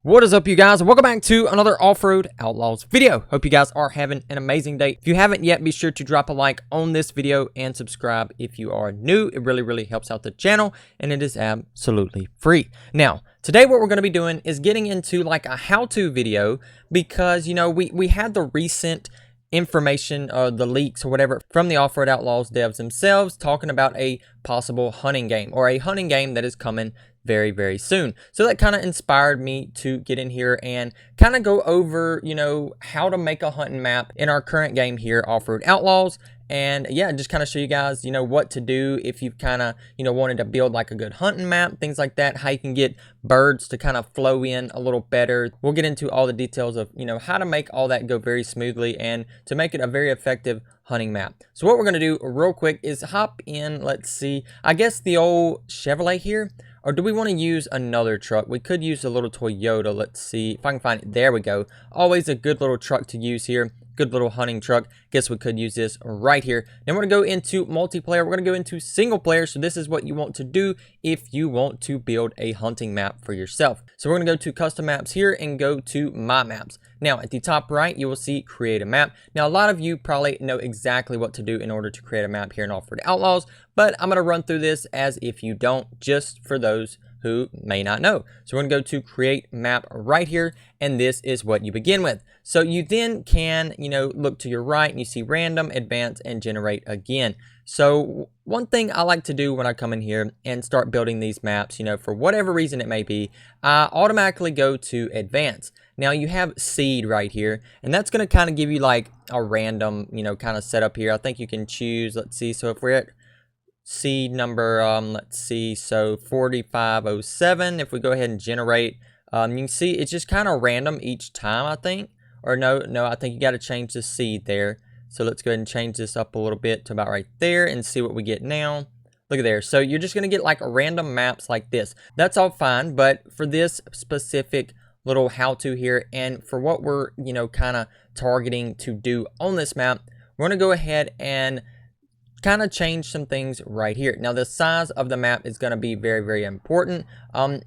What is up, you guys? Welcome back to another Offroad Outlaws video. Hope you guys are having an amazing day. If you haven't yet, be sure to drop a like on this video and subscribe if you are new. It really helps out the channel, and it is absolutely free. Now, today what we're going to be doing is getting into like a how-to video because, you know, we had the recent information or the leaks or whatever from the Offroad Outlaws devs themselves talking about a possible hunting game or a hunting game that is coming very soon. So that kind of inspired me to get in here and kind of go over, you know, how to make a hunting map in our current game here, Offroad Outlaws. And yeah, just kind of show you guys, you know, what to do if you've kind of, you know, wanted to build like a good hunting map, things like that, how you can get birds to kind of flow in a little better. We'll get into all the details of, you know, how to make all that go very smoothly and to make it a very effective hunting map. So what we're going to do real quick is hop in, let's see, I guess the old Chevrolet here. Or do we want to use another truck? We could use a little Toyota. Let's see if I can find it. There we go. Always a good little truck to use here. Good little hunting truck. Guess we could use this right here. Then we're going to go into multiplayer. We're going to go into single player. So this is what you want to do if you want to build a hunting map for yourself. So we're going to go to custom maps here and go to my maps. Now at the top right, you will see create a map. Now a lot of you probably know exactly what to do in order to create a map here in Offroad Outlaws, but I'm going to run through this as if you don't, just for those who may not know. So we're going to go to create map right here, and this is what you begin with. So you then can, you know, look to your right and you see random, advance, and generate again. So one thing I like to do when I come in here and start building these maps, you know, for whatever reason it may be, I automatically go to advance. Now you have seed right here, and that's going to kind of give you like a random, you know, kind of setup here. I think you can choose, let's see, so if we're at seed number, let's see, so 4507, if we go ahead and generate, you can see it's just kind of random each time, I think. Or no, I think you got to change the seed there. So let's go ahead and change this up a little bit to about right there and see what we get now. Look at there. So you're just going to get like random maps like this. That's all fine, but for this specific little how-to here and for what we're, you know, kind of targeting to do on this map, we're going to go ahead and kind of change some things right here. Now the size of the map is going to be very important.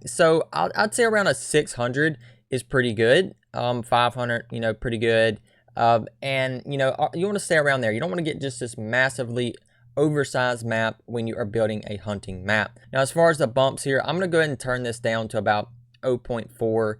So I'd say around a 600 is pretty good. 500, you know, pretty good. And you know, you want to stay around there. You don't want to get just this massively oversized map when you are building a hunting map. Now as far as the bumps here, I'm going to go ahead and turn this down to about 0.4.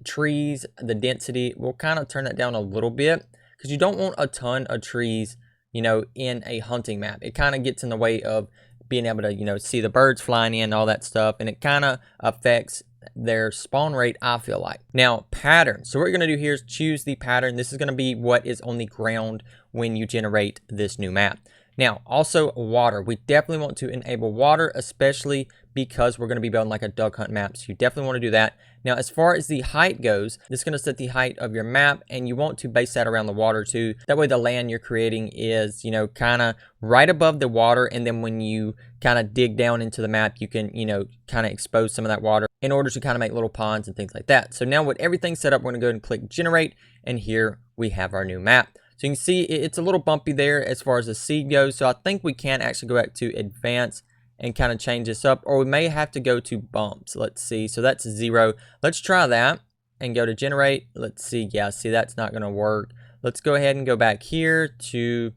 Trees, the density, we'll kind of turn that down a little bit because you don't want a ton of trees, you know, in a hunting map. It kind of gets in the way of being able to, you know, see the birds flying in, all that stuff, and it kind of affects their spawn rate, I feel like. Now, pattern. So what you're going to do here is choose the pattern. This is going to be what is on the ground when you generate this new map. Now, also water. We definitely want to enable water, especially because we're going to be building like a duck hunt map. So you definitely want to do that. Now, as far as the height goes, this is going to set the height of your map, and you want to base that around the water too. That way the land you're creating is, you know, kind of right above the water. And then when you kind of dig down into the map, you can, you know, kind of expose some of that water in order to kind of make little ponds and things like that. So now with everything set up, we're going to go ahead and click generate. And here we have our new map. So you can see it's a little bumpy there as far as the seed goes. So I think we can actually go back to advance and kind of change this up, or we may have to go to bumps. Let's see. So that's 0. Let's try that and go to generate. Let's see. Yeah, see, that's not going to work. Let's go ahead and go back here to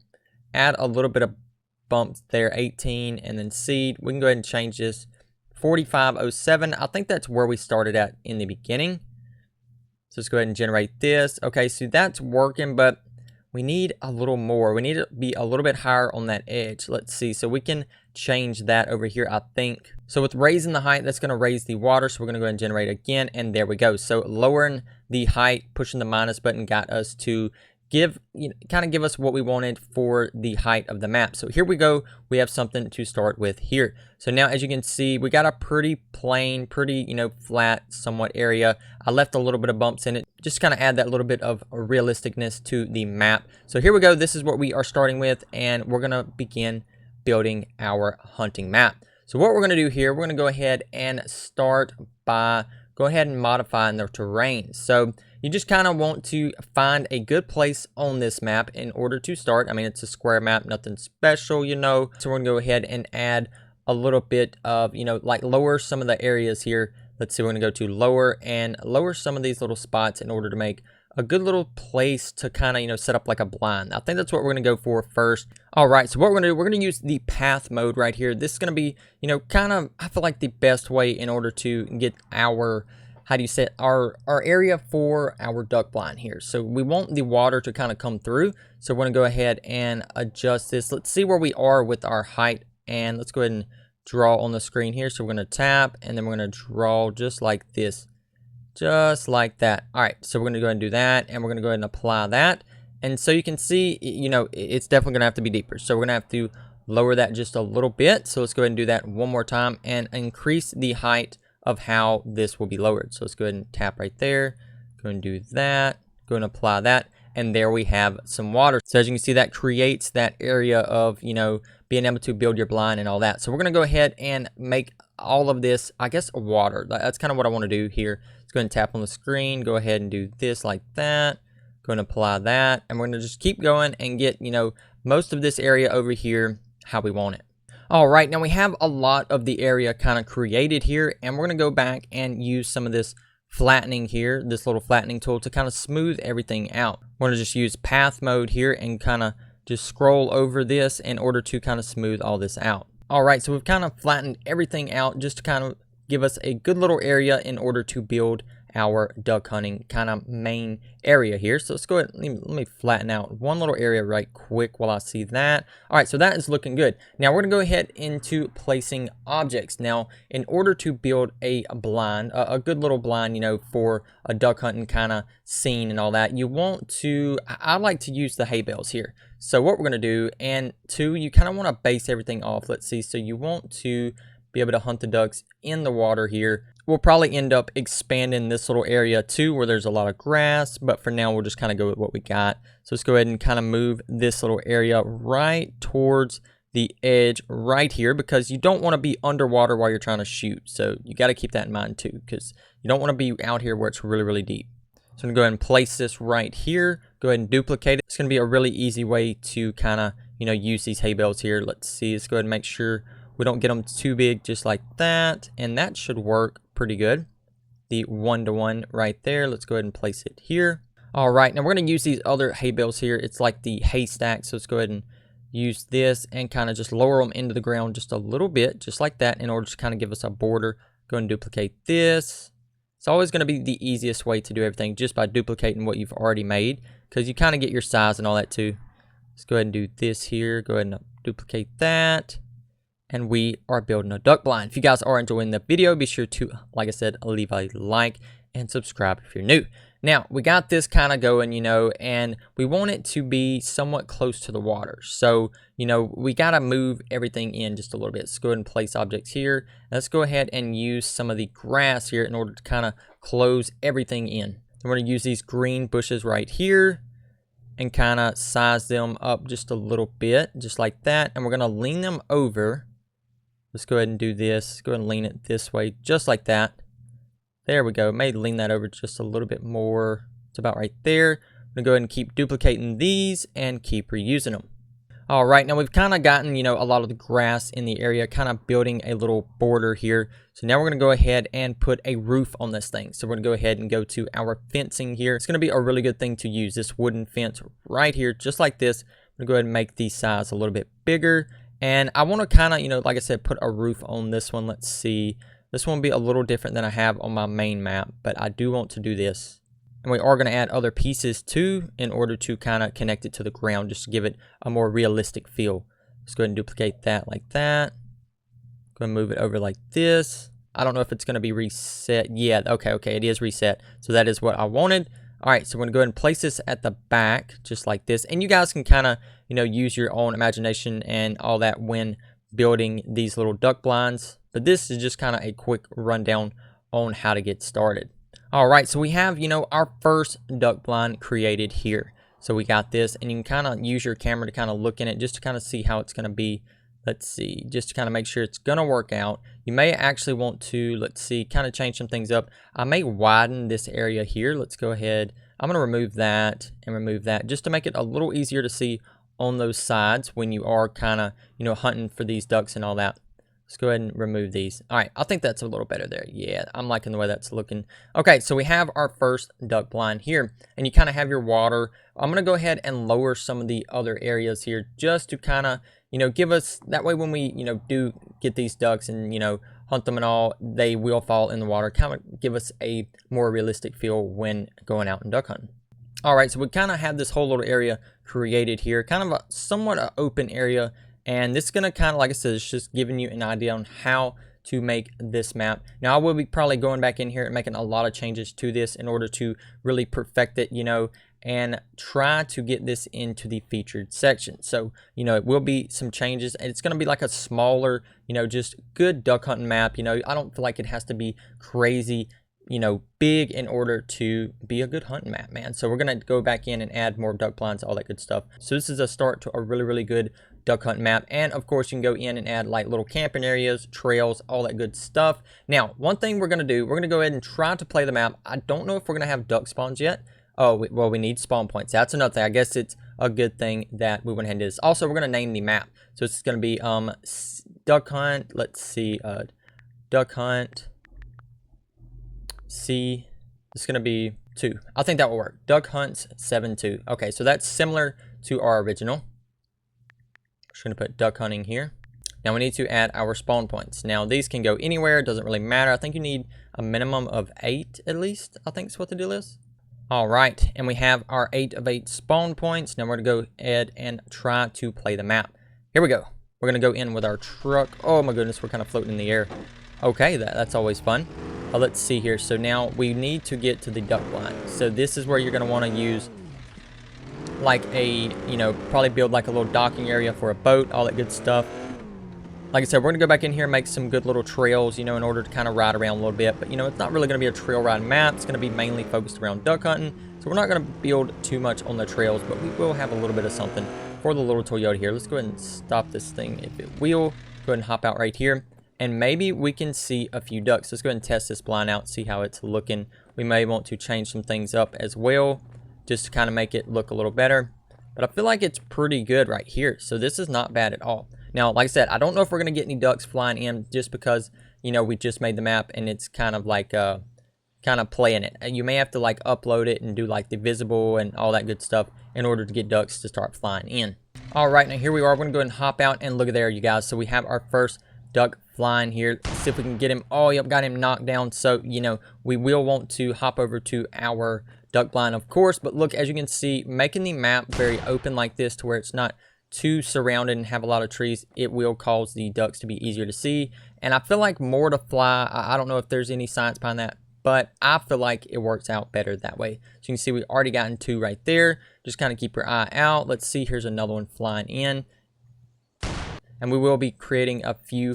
add a little bit of bumps there, 18, and then seed. We can go ahead and change this 4507. I think that's where we started at in the beginning. So let's go ahead and generate this. Okay, so that's working, but we need a little more. We need to be a little bit higher on that edge. Let's see. So we can change that over here, I think. So with raising the height, that's going to raise the water. So we're going to go ahead and generate again. And there we go. So lowering the height, pushing the minus button got us to give, you know, kind of give us what we wanted for the height of the map. So here we go. We have something to start with here. So now, as you can see, we got a pretty plain, pretty, you know, flat somewhat area. I left a little bit of bumps in it, just kind of add that little bit of realisticness to the map. So here we go. This is what we are starting with, and we're going to begin building our hunting map. So what we're going to do here, we're going to go ahead and start by go ahead and modifying the terrain. So you just kind of want to find a good place on this map in order to start. I mean, it's a square map, nothing special, you know. So we're going to go ahead and add a little bit of, you know, like lower some of the areas here let's see, we're going to go to lower and lower some of these little spots in order to make a good little place to kind of, you know, set up like a blind. I think that's what we're going to go for first. All right, so what we're going to do, we're going to use the path mode right here. This is going to be, you know, kind of, I feel like the best way in order to get our, how do you say, our area for our duck blind here. So we want the water to kind of come through. So we're going to go ahead and adjust this. Let's see where we are with our height, and let's go ahead and draw on the screen here. So we're going to tap, and then we're going to draw just like this. Just like that. All right, so we're going to go ahead and do that, and we're going to go ahead and apply that. And so you can see, you know, it's definitely going to have to be deeper. So we're going to have to lower that just a little bit. So let's go ahead and do that one more time and increase the height of how this will be lowered. So let's go ahead and tap right there. Go and do that. Go and apply that. And there we have some water. So as you can see, that creates that area of, you know, being able to build your blind and all that. So we're going to go ahead and make all of this, I guess, water. That's kind of what I want to do here. Let's go ahead and tap on the screen. Go ahead and do this like that. Go and apply that. And we're going to just keep going and get, you know, most of this area over here how we want it. All right, now we have a lot of the area kind of created here, and we're going to go back and use some of this flattening here, this little flattening tool, to kind of smooth everything out. We're going to just use path mode here and kind of just scroll over this in order to kind of smooth all this out. All right, so we've kind of flattened everything out just to kind of give us a good little area in order to build our duck hunting kind of main area here. So let's go ahead, let me flatten out one little area right quick while I see that. All right, so that is looking good. Now we're gonna go ahead into placing objects. Now, in order to build a blind, a good little blind, you know, for a duck hunting kind of scene and all that, you want to, I like to use the hay bales here. So what we're gonna do, and two, you kind of want to base everything off. Let's see, so you want to be able to hunt the ducks in the water here. We'll probably end up expanding this little area too where there's a lot of grass, but for now we'll just kind of go with what we got. So let's go ahead and kind of move this little area right towards the edge right here, because you don't want to be underwater while you're trying to shoot. So you got to keep that in mind too, because you don't want to be out here where it's really, really deep. So I'm going to go ahead and place this right here. Go ahead and duplicate it. It's going to be a really easy way to kind of, you know, use these hay bales here. Let's see. Let's go ahead and make sure we don't get them too big, just like that. And that should work pretty good. The 1-to-1 right there. Let's go ahead and place it here. All right, now we're going to use these other hay bales here. It's like the haystack. So let's go ahead and use this and kind of just lower them into the ground just a little bit, just like that, in order to kind of give us a border. Go ahead and duplicate this. It's always going to be the easiest way to do everything, just by duplicating what you've already made, because you kind of get your size and all that too. Let's go ahead and do this here. Go ahead and duplicate that. And we are building a duck blind. If you guys are enjoying the video, be sure to, like I said, leave a like and subscribe if you're new. Now, we got this kind of going, you know, and we want it to be somewhat close to the water. So, you know, we got to move everything in just a little bit. Let's go ahead and place objects here. Let's go ahead and use some of the grass here in order to kind of close everything in. We're going to use these green bushes right here and kind of size them up just a little bit, just like that. And we're going to lean them over. Let's go ahead and do this. Go ahead and lean it this way, just like that. There we go. Maybe lean that over just a little bit more. It's about right there. I'm going to go ahead and keep duplicating these and keep reusing them. All right, now we've kind of gotten, you know, a lot of the grass in the area, kind of building a little border here. So now we're going to go ahead and put a roof on this thing. So we're going to go ahead and go to our fencing here. It's going to be a really good thing to use, this wooden fence right here, just like this. I'm going to go ahead and make the size a little bit bigger. And I want to kind of, you know, like I said, put a roof on this one. Let's see. This one will be a little different than I have on my main map, but I do want to do this. And we are going to add other pieces too in order to kind of connect it to the ground, just to give it a more realistic feel. Let's go ahead and duplicate that like that. Go and move it over like this. I don't know if it's going to be reset. Yeah, okay, it is reset. So that is what I wanted. All right, so we're going to go ahead and place this at the back, just like this. And you guys can kind of, you know, use your own imagination and all that when building these little duck blinds. But this is just kind of a quick rundown on how to get started. All right, so we have, you know, our first duck blind created here. So we got this, and you can kind of use your camera to kind of look in it just to kind of see how it's going to be. Let's see, just to kind of make sure it's going to work out. You may actually want to, let's see, kind of change some things up. I may widen this area here. Let's go ahead. I'm going to remove that and remove that just to make it a little easier to see on those sides when you are kind of, you know, hunting for these ducks and all that. Let's go ahead and remove these. All right, I think that's a little better there. Yeah, I'm liking the way that's looking. Okay, so we have our first duck blind here, and you kind of have your water. I'm going to go ahead and lower some of the other areas here just to kind of, you know, give us, that way when we, you know, do get these ducks and, you know, hunt them and all, they will fall in the water, kind of give us a more realistic feel when going out and duck hunting. All right, so we kind of have this whole little area created here, kind of a somewhat open area. And this is going to kind of, like I said, it's just giving you an idea on how to make this map. Now, I will be probably going back in here and making a lot of changes to this in order to really perfect it, you know, and try to get this into the featured section. So, you know, it will be some changes. And it's going to be like a smaller, you know, just good duck hunting map. You know, I don't feel like it has to be crazy, you know, big in order to be a good hunting map, man. So we're going to go back in and add more duck blinds, all that good stuff. So this is a start to a really, really good duck hunt map. And of course you can go in and add like little camping areas, trails, all that good stuff. Now, one thing we're going to do, we're going to go ahead and try to play the map. I don't know if we're going to have duck spawns yet. Oh, well, we need spawn points. That's another thing. I guess it's a good thing that we went ahead and did this. Also, we're going to name the map. So it's going to be duck hunt. Let's see, duck hunt C. It's going to be 2. I think that will work. Duck hunts 7-2. Okay, so that's similar to our original. Just going to put duck hunting here. Now we need to add our spawn points. Now these can go anywhere. It doesn't really matter. I think you need a minimum of 8 at least. I think is what the deal is. All right, and we have our 8 of 8 spawn points. Now we're going to go ahead and try to play the map. Here we go. We're going to go in with our truck. Oh my goodness, we're kind of floating in the air. Okay, that's always fun. Let's see here. So now we need to get to the duck blind. So this is where you're going to want to use like a, you know, probably build like a little docking area for a boat, all that good stuff. Like I said, we're going to go back in here and make some good little trails, you know, in order to kind of ride around a little bit. But, you know, it's not really going to be a trail ride map. It's going to be mainly focused around duck hunting. So we're not going to build too much on the trails, but we will have a little bit of something for the little Toyota here. Let's go ahead and stop this thing if it will. Go ahead and hop out right here. And maybe we can see a few ducks. Let's go ahead and test this blind out, see how it's looking. We may want to change some things up as well, just to kind of make it look a little better. But I feel like it's pretty good right here. So this is not bad at all. Now, like I said, I don't know if we're going to get any ducks flying in just because, you know, we just made the map and it's kind of like kind of playing it. And you may have to like upload it and do like the visible and all that good stuff in order to get ducks to start flying in. All right, now here we are. We're going to go ahead and hop out and look at there, you guys. So we have our first duck flying here. Let's see if we can get him. Oh, yep, got him knocked down. So, you know, we will want to hop over to our duck blind, of course. But look, as you can see, making the map very open like this to where it's not too surrounded and have a lot of trees, it will cause the ducks to be easier to see. And I feel like more to fly. I don't know if there's any science behind that, but I feel like it works out better that way. So you can see we already gotten 2 right there. Just kind of keep your eye out. Let's see, here's another one flying in. And we will be creating a few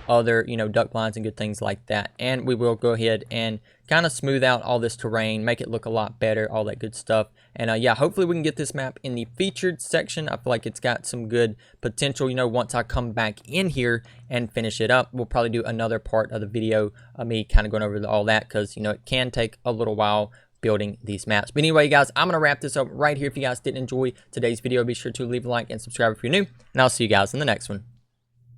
other, you know, duck blinds and good things like that. And we will go ahead and kind of smooth out all this terrain, make it look a lot better, all that good stuff. And yeah, hopefully we can get this map in the featured section. I feel like it's got some good potential. You know, once I come back in here and finish it up, we'll probably do another part of the video of me kind of going over all that, because, you know, it can take a little while building these maps. But anyway, guys, I'm going to wrap this up right here. If you guys did enjoy today's video, be sure to leave a like and subscribe if you're new. And I'll see you guys in the next one.